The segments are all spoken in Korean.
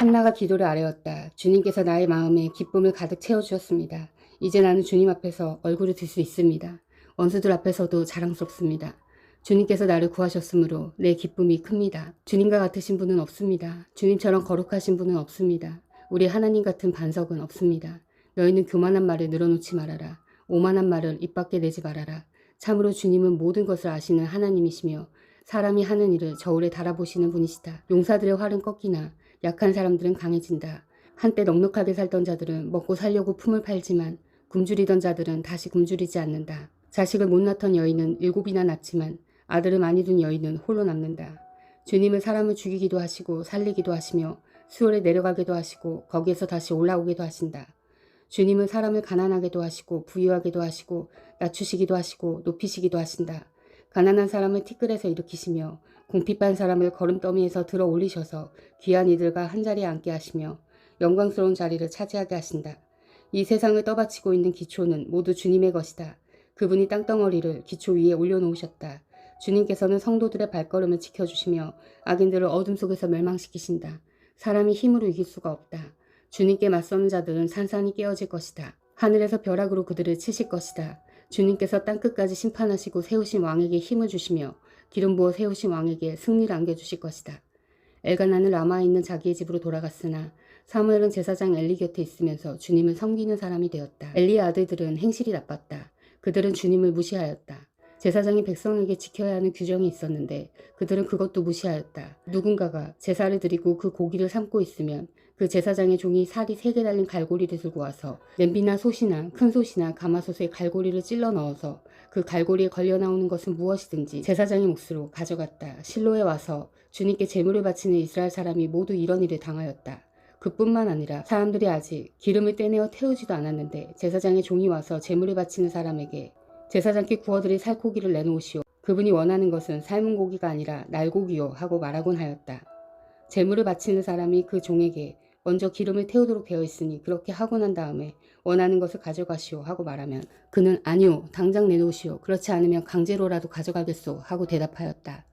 한나가 기도를 아뢰었다. 주님께서 나의 마음에 기쁨을 가득 채워주셨습니다. 이제 나는 주님 앞에서 얼굴을 들 수 있습니다. 원수들 앞에서도 자랑스럽습니다. 주님께서 나를 구하셨으므로 내 기쁨이 큽니다. 주님과 같으신 분은 없습니다. 주님처럼 거룩하신 분은 없습니다. 우리 하나님 같은 반석은 없습니다. 너희는 교만한 말을 늘어놓지 말아라. 오만한 말을 입 밖에 내지 말아라. 참으로 주님은 모든 것을 아시는 하나님이시며 사람이 하는 일을 저울에 달아보시는 분이시다. 용사들의 활은 꺾이나 약한 사람들은 강해진다. 한때 넉넉하게 살던 자들은 먹고 살려고 품을 팔지만 굶주리던 자들은 다시 굶주리지 않는다. 자식을 못 낳던 여인은 7이나 낳지만 아들을 많이 둔 여인은 홀로 남는다. 주님은 사람을 죽이기도 하시고 살리기도 하시며 수월에 내려가기도 하시고 거기에서 다시 올라오기도 하신다. 주님은 사람을 가난하게도 하시고 부유하게도 하시고 낮추시기도 하시고 높이시기도 하신다. 가난한 사람을 티끌에서 일으키시며 궁핍한 사람을 거름더미에서 들어 올리셔서 귀한 이들과 한자리에 앉게 하시며 영광스러운 자리를 차지하게 하신다. 이 세상을 떠받치고 있는 기초는 모두 주님의 것이다. 그분이 땅덩어리를 기초 위에 올려놓으셨다. 주님께서는 성도들의 발걸음을 지켜주시며 악인들을 어둠 속에서 멸망시키신다. 사람이 힘으로 이길 수가 없다. 주님께 맞서는 자들은 산산이 깨어질 것이다. 하늘에서 벼락으로 그들을 치실 것이다. 주님께서 땅끝까지 심판하시고 세우신 왕에게 힘을 주시며 기름 부어 세우신 왕에게 승리를 안겨주실 것이다. 엘가나는 라마에 있는 자기의 집으로 돌아갔으나 사무엘은 제사장 엘리 곁에 있으면서 주님을 섬기는 사람이 되었다. 엘리의 아들들은 행실이 나빴다. 그들은 주님을 무시하였다. 제사장이 백성에게 지켜야 하는 규정이 있었는데 그들은 그것도 무시하였다. 누군가가 제사를 드리고 그 고기를 삶고 있으면 그 제사장의 종이 살이 3개 달린 갈고리를 들고 와서 냄비나 솥이나 큰 솥이나 가마솥에 갈고리를 찔러 넣어서 그 갈고리에 걸려 나오는 것은 무엇이든지 제사장의 몫으로 가져갔다. 실로에 와서 주님께 제물을 바치는 이스라엘 사람이 모두 이런 일을 당하였다. 그뿐만 아니라 사람들이 아직 기름을 떼내어 태우지도 않았는데 제사장의 종이 와서 제물을 바치는 사람에게 제사장께 구워드릴 살코기를 내놓으시오. 그분이 원하는 것은 삶은 고기가 아니라 날고기요 하고 말하곤 하였다. 제물을 바치는 사람이 그 종에게 먼저 기름을 태우도록 되어 있으니 그렇게 하고 난 다음에 원하는 것을 가져가시오 하고 말하면 그는 아니요 당장 내놓으시오. 그렇지 않으면 강제로라도 가져가겠소 하고 대답하였다.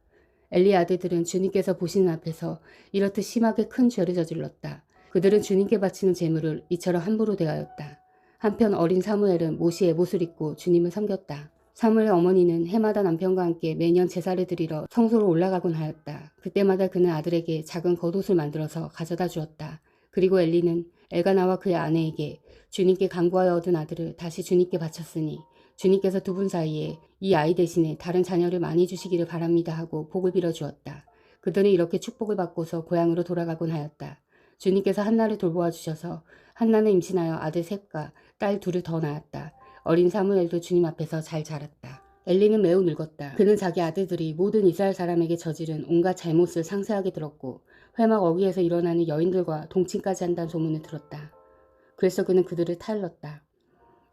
엘리의 아들들은 주님께서 보시는 앞에서 이렇듯 심하게 큰 죄를 저질렀다. 그들은 주님께 바치는 제물을 이처럼 함부로 대하였다. 한편 어린 사무엘은 모시의 못을 입고 주님을 섬겼다. 사무엘 어머니는 해마다 남편과 함께 매년 제사를 드리러 성소로 올라가곤 하였다. 그때마다 그는 아들에게 작은 겉옷을 만들어서 가져다 주었다. 그리고 엘리는 엘가나와 그의 아내에게 주님께 간구하여 얻은 아들을 다시 주님께 바쳤으니 주님께서 두 분 사이에 이 아이 대신에 다른 자녀를 많이 주시기를 바랍니다 하고 복을 빌어 주었다. 그들은 이렇게 축복을 받고서 고향으로 돌아가곤 하였다. 주님께서 한나를 돌보아 주셔서 한나는 임신하여 아들 셋과 딸 2을 더 낳았다. 어린 사무엘도 주님 앞에서 잘 자랐다. 엘리는 매우 늙었다. 그는 자기 아들들이 모든 이스라엘 사람에게 저지른 온갖 잘못을 상세하게 들었고 회막 어귀에서 일어나는 여인들과 동침까지 한다는 소문을 들었다. 그래서 그는 그들을 타일렀다.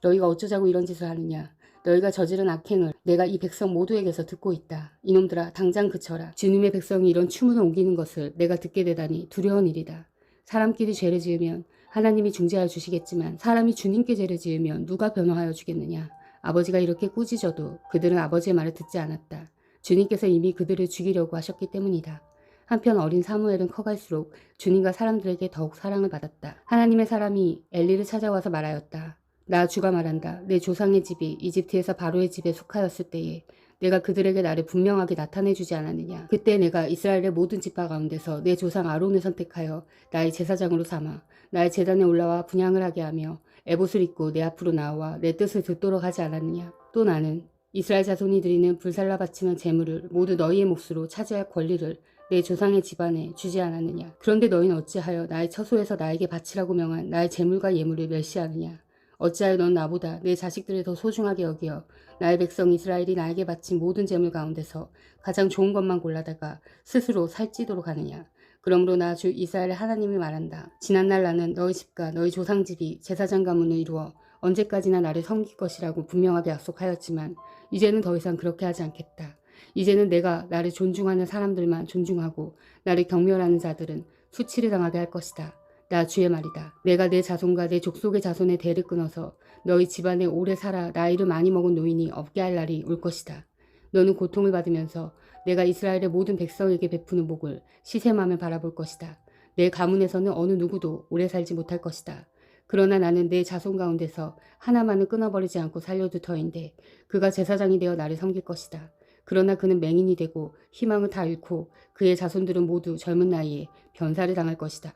너희가 어쩌자고 이런 짓을 하느냐. 너희가 저지른 악행을 내가 이 백성 모두에게서 듣고 있다. 이놈들아 당장 그쳐라. 주님의 백성이 이런 추문을 옮기는 것을 내가 듣게 되다니 두려운 일이다. 사람끼리 죄를 지으면 하나님이 중재하여 주시겠지만 사람이 주님께 죄를 지으면 누가 변호하여 주겠느냐. 아버지가 이렇게 꾸짖어도 그들은 아버지의 말을 듣지 않았다. 주님께서 이미 그들을 죽이려고 하셨기 때문이다. 한편 어린 사무엘은 커갈수록 주님과 사람들에게 더욱 사랑을 받았다. 하나님의 사람이 엘리를 찾아와서 말하였다. 나 주가 말한다. 내 조상의 집이 이집트에서 바로의 집에 속하였을 때에 내가 그들에게 나를 분명하게 나타내주지 않았느냐. 그때 내가 이스라엘의 모든 지파 가운데서 내 조상 아론을 선택하여 나의 제사장으로 삼아 나의 제단에 올라와 분향을 하게 하며 에봇을 입고 내 앞으로 나와 내 뜻을 듣도록 하지 않았느냐. 또 나는 이스라엘 자손이 드리는 불살라 바치는 제물을 모두 너희의 몫으로 차지할 권리를 내 조상의 집안에 주지 않았느냐. 그런데 너희는 어찌하여 나의 처소에서 나에게 바치라고 명한 나의 제물과 예물을 멸시하느냐. 어찌하여 넌 나보다 내 자식들을 더 소중하게 여기어 나의 백성 이스라엘이 나에게 바친 모든 제물 가운데서 가장 좋은 것만 골라다가 스스로 살찌도록 하느냐. 그러므로 나 주 이스라엘의 하나님이 말한다. 지난날 나는 너희 집과 너희 조상 집이 제사장 가문을 이루어 언제까지나 나를 섬길 것이라고 분명하게 약속하였지만 이제는 더 이상 그렇게 하지 않겠다. 이제는 내가 나를 존중하는 사람들만 존중하고 나를 경멸하는 자들은 수치를 당하게 할 것이다. 나 주의 말이다. 내가 내 자손과 내 족속의 자손의 대를 끊어서 너희 집안에 오래 살아 나이를 많이 먹은 노인이 없게 할 날이 올 것이다. 너는 고통을 받으면서 내가 이스라엘의 모든 백성에게 베푸는 복을 시샘하며 바라볼 것이다. 내 가문에서는 어느 누구도 오래 살지 못할 것이다. 그러나 나는 내 자손 가운데서 하나만은 끊어버리지 않고 살려둘 터인데 그가 제사장이 되어 나를 섬길 것이다. 그러나 그는 맹인이 되고 희망을 다 잃고 그의 자손들은 모두 젊은 나이에 변사를 당할 것이다.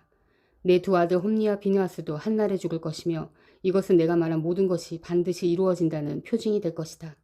내 두 아들 홈니와 비느하스도 한날에 죽을 것이며 이것은 내가 말한 모든 것이 반드시 이루어진다는 표징이 될 것이다.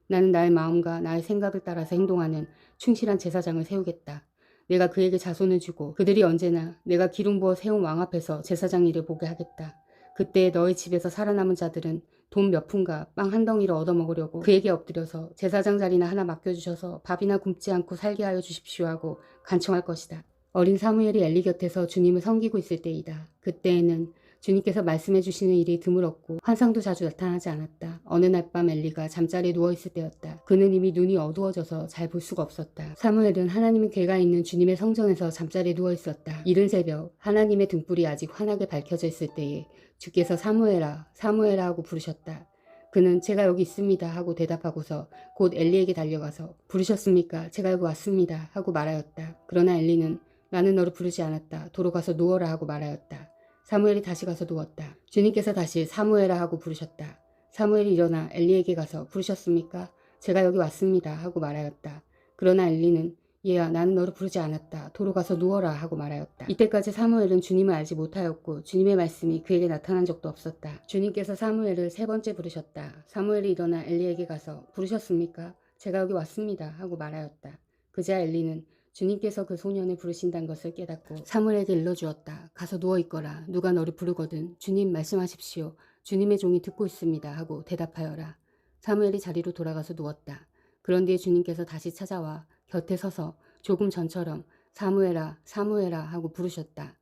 나는 나의 마음과 나의 생각을 따라서 행동하는 충실한 제사장을 세우겠다. 내가 그에게 자손을 주고 그들이 언제나 내가 기름 부어 세운 왕 앞에서 제사장 일을 보게 하겠다. 그때 너희 집에서 살아남은 자들은 돈 몇 푼과 빵 한 덩이를 얻어먹으려고 그에게 엎드려서 제사장 자리나 하나 맡겨주셔서 밥이나 굶지 않고 살게 하여 주십시오 하고 간청할 것이다. 어린 사무엘이 엘리 곁에서 주님을 섬기고 있을 때이다. 그때에는 주님께서 말씀해 주시는 일이 드물었고 환상도 자주 나타나지 않았다. 어느 날 밤 엘리가 잠자리에 누워있을 때였다. 그는 이미 눈이 어두워져서 잘 볼 수가 없었다. 사무엘은 하나님의 궤가 있는 주님의 성전에서 잠자리에 누워있었다. 이른 새벽 하나님의 등불이 아직 환하게 밝혀져 있을 때에 주께서 사무엘아 사무엘아 하고 부르셨다. 그는 제가 여기 있습니다 하고 대답하고서 곧 엘리에게 달려가서 부르셨습니까? 제가 여기 왔습니다 하고 말하였다. 그러나 엘리는 나는 너를 부르지 않았다. 도로 가서 누워라 하고 말하였다. 사무엘이 다시 가서 누웠다. 주님께서 다시 사무엘아 하고 부르셨다. 사무엘이 일어나 엘리에게 가서 부르셨습니까? 제가 여기 왔습니다 하고 말하였다. 그러나 엘리는 얘야 나는 너를 부르지 않았다. 도로 가서 누워라 하고 말하였다. 이때까지 사무엘은 주님을 알지 못하였고 주님의 말씀이 그에게 나타난 적도 없었다. 주님께서 사무엘을 세 번째 부르셨다. 사무엘이 일어나 엘리에게 가서 부르셨습니까? 제가 여기 왔습니다 하고 말하였다. 그제야 엘리는 주님께서 그 소년을 부르신다는 것을 깨닫고 사무엘에게 일러주었다. 가서 누워있거라. 누가 너를 부르거든 주님 말씀하십시오. 주님의 종이 듣고 있습니다 하고 대답하여라. 사무엘이 자리로 돌아가서 누웠다. 그런 뒤에 주님께서 다시 찾아와 곁에 서서 조금 전처럼 사무엘아 사무엘아 하고 부르셨다.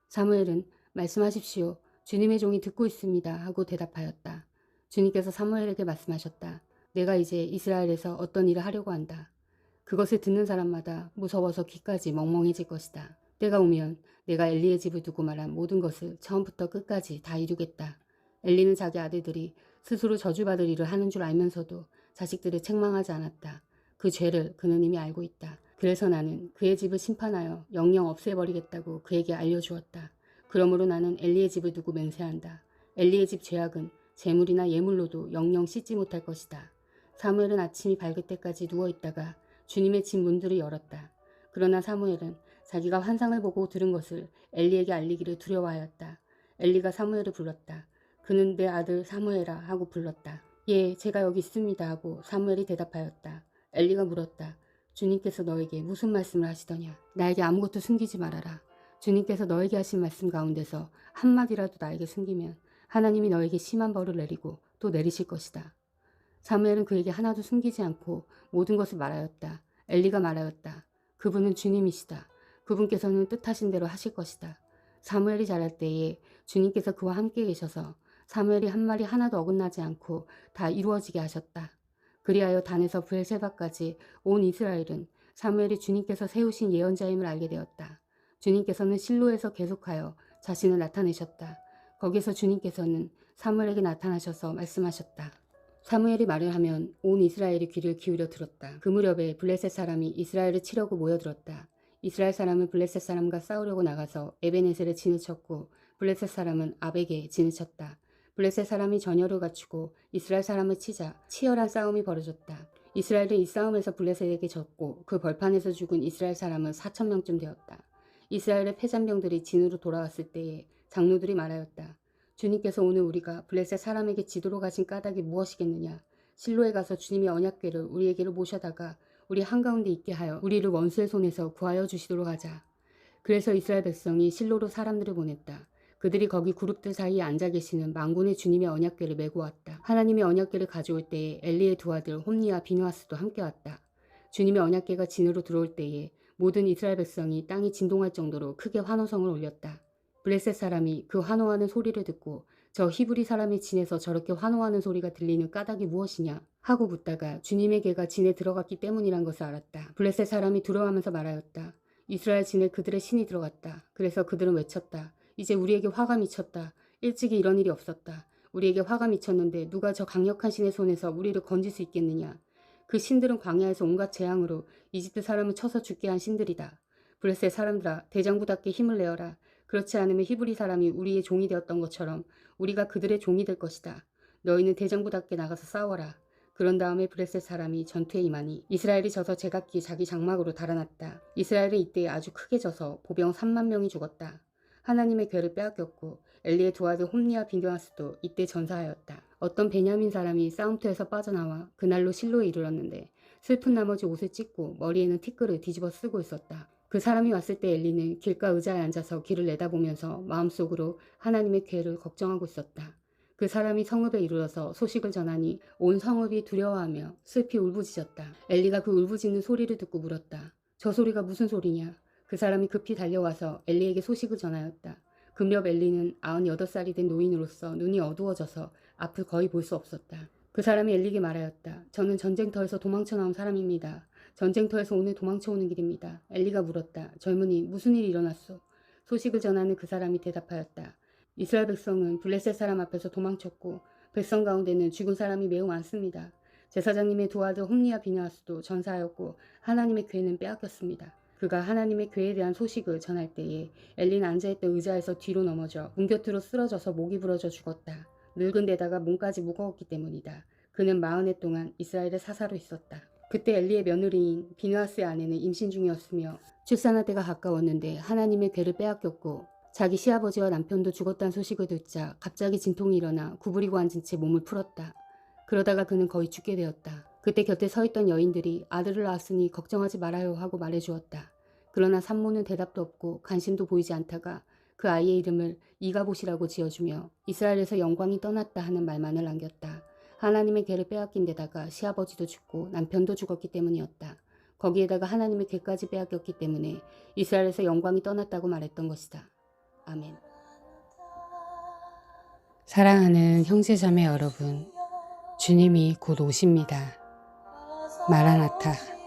사무엘은 말씀하십시오. 주님의 종이 듣고 있습니다 하고 대답하였다. 주님께서 사무엘에게 말씀하셨다. 내가 이제 이스라엘에서 어떤 일을 하려고 한다. 그것을 듣는 사람마다 무서워서 귀까지 멍멍해질 것이다. 때가 오면 내가 엘리의 집을 두고 말한 모든 것을 처음부터 끝까지 다 이루겠다. 엘리는 자기 아들들이 스스로 저주받을 일을 하는 줄 알면서도 자식들을 책망하지 않았다. 그 죄를 그는 이미 알고 있다. 그래서 나는 그의 집을 심판하여 영영 없애버리겠다고 그에게 알려주었다. 그러므로 나는 엘리의 집을 두고 맹세한다. 엘리의 집 죄악은 재물이나 예물로도 영영 씻지 못할 것이다. 사무엘은 아침이 밝을 때까지 누워있다가 주님의 집 문들을 열었다. 그러나 사무엘은 자기가 환상을 보고 들은 것을 엘리에게 알리기를 두려워하였다. 엘리가 사무엘을 불렀다. 그는 내 아들 사무엘아 하고 불렀다. 예, 제가 여기 있습니다 하고 사무엘이 대답하였다. 엘리가 물었다. 주님께서 너에게 무슨 말씀을 하시더냐? 나에게 아무것도 숨기지 말아라. 주님께서 너에게 하신 말씀 가운데서 한마디라도 나에게 숨기면 하나님이 너에게 심한 벌을 내리고 또 내리실 것이다. 사무엘은 그에게 하나도 숨기지 않고 모든 것을 말하였다. 엘리가 말하였다. 그분은 주님이시다. 그분께서는 뜻하신 대로 하실 것이다. 사무엘이 자랄 때에 주님께서 그와 함께 계셔서 사무엘이 한 말이 하나도 어긋나지 않고 다 이루어지게 하셨다. 그리하여 단에서 브엘세바까지 온 이스라엘은 사무엘이 주님께서 세우신 예언자임을 알게 되었다. 주님께서는 실로에서 계속하여 자신을 나타내셨다. 거기서 주님께서는 사무엘에게 나타나셔서 말씀하셨다. 사무엘이 말을 하면 온 이스라엘이 귀를 기울여 들었다. 그 무렵에 블레셋 사람이 이스라엘을 치려고 모여들었다. 이스라엘 사람은 블레셋 사람과 싸우려고 나가서 에베네셀에 진을 쳤고 블레셋 사람은 아벡에 진을 쳤다. 블레셋 사람이 전열을 갖추고 이스라엘 사람을 치자 치열한 싸움이 벌어졌다. 이스라엘은 이 싸움에서 블레셋에게 졌고 그 벌판에서 죽은 이스라엘 사람은 4,000명쯤 되었다. 이스라엘의 패잔병들이 진으로 돌아왔을 때에 장로들이 말하였다. 주님께서 오늘 우리가 블레셋 사람에게 지도로 가신 까닭이 무엇이겠느냐. 실로에 가서 주님의 언약궤를 우리에게로 모셔다가 우리 한가운데 있게 하여 우리를 원수의 손에서 구하여 주시도록 하자. 그래서 이스라엘 백성이 실로로 사람들을 보냈다. 그들이 거기 그룹들 사이에 앉아 계시는 만군의 주님의 언약궤를 메고 왔다. 하나님의 언약궤를 가져올 때에 엘리의 두 아들 홈니와 비느하스도 함께 왔다. 주님의 언약궤가 진으로 들어올 때에 모든 이스라엘 백성이 땅이 진동할 정도로 크게 환호성을 올렸다. 블레셋 사람이 그 환호하는 소리를 듣고 저 히브리 사람이 진에서 저렇게 환호하는 소리가 들리는 까닭이 무엇이냐 하고 묻다가 주님의 궤가 진에 들어갔기 때문이란 것을 알았다. 블레셋 사람이 두려워하면서 말하였다. 이스라엘 진에 그들의 신이 들어갔다. 그래서 그들은 외쳤다. 이제 우리에게 화가 미쳤다. 일찍이 이런 일이 없었다. 우리에게 화가 미쳤는데 누가 저 강력한 신의 손에서 우리를 건질 수 있겠느냐. 그 신들은 광야에서 온갖 재앙으로 이집트 사람을 쳐서 죽게 한 신들이다. 블레셋 사람들아, 대장부답게 힘을 내어라. 그렇지 않으면 히브리 사람이 우리의 종이 되었던 것처럼 우리가 그들의 종이 될 것이다. 너희는 대장부답게 나가서 싸워라. 그런 다음에 블레셋 사람이 전투에 임하니 이스라엘이 져서 제각기 자기 장막으로 달아났다. 이스라엘은 이때 아주 크게 져서 보병 3만 명이 죽었다. 하나님의 궤를 빼앗겼고 엘리의 두 아들 홈리와 빈드하스도 이때 전사하였다. 어떤 베냐민 사람이 싸움터에서 빠져나와 그날로 실로에 이르렀는데 슬픈 나머지 옷을 찢고 머리에는 티끌을 뒤집어 쓰고 있었다. 그 사람이 왔을 때 엘리는 길가 의자에 앉아서 길을 내다보면서 마음속으로 하나님의 궤를 걱정하고 있었다. 그 사람이 성읍에 이르러서 소식을 전하니 온 성읍이 두려워하며 슬피 울부짖었다. 엘리가 그 울부짖는 소리를 듣고 물었다. 저 소리가 무슨 소리냐? 그 사람이 급히 달려와서 엘리에게 소식을 전하였다. 그 무렵 엘리는 98살이 된 노인으로서 눈이 어두워져서 앞을 거의 볼 수 없었다. 그 사람이 엘리에게 말하였다. 저는 전쟁터에서 도망쳐 나온 사람입니다. 전쟁터에서 오늘 도망쳐 오는 길입니다. 엘리가 물었다. 젊은이, 무슨 일이 일어났소? 소식을 전하는 그 사람이 대답하였다. 이스라엘 백성은 블레셋 사람 앞에서 도망쳤고 백성 가운데는 죽은 사람이 매우 많습니다. 제사장님의 두 아들 홈리와 비느하스도 전사하였고 하나님의 궤는 빼앗겼습니다. 그가 하나님의 궤에 대한 소식을 전할 때에 엘리는 앉아있던 의자에서 뒤로 넘어져 문 곁으로 쓰러져서 목이 부러져 죽었다. 늙은 데다가 몸까지 무거웠기 때문이다. 그는 40해 동안 이스라엘의 사사로 있었다. 그때 엘리의 며느리인 비느하스의 아내는 임신 중이었으며 출산할 때가 가까웠는데 하나님의 궤를 빼앗겼고 자기 시아버지와 남편도 죽었다는 소식을 듣자 갑자기 진통이 일어나 구부리고 앉은 채 몸을 풀었다. 그러다가 그는 거의 죽게 되었다. 그때 곁에 서 있던 여인들이 아들을 낳았으니 걱정하지 말아요 하고 말해주었다. 그러나 산모는 대답도 없고 관심도 보이지 않다가 그 아이의 이름을 이가봇이라고 지어주며 이스라엘에서 영광이 떠났다 하는 말만을 남겼다. 하나님의 궤를 빼앗긴 데다가 시아버지도 죽고 남편도 죽었기 때문이었다. 거기에다가 하나님의 궤까지 빼앗겼기 때문에 이스라엘에서 영광이 떠났다고 말했던 것이다. 아멘. 사랑하는 형제자매 여러분, 주님이 곧 오십니다. 마라나타.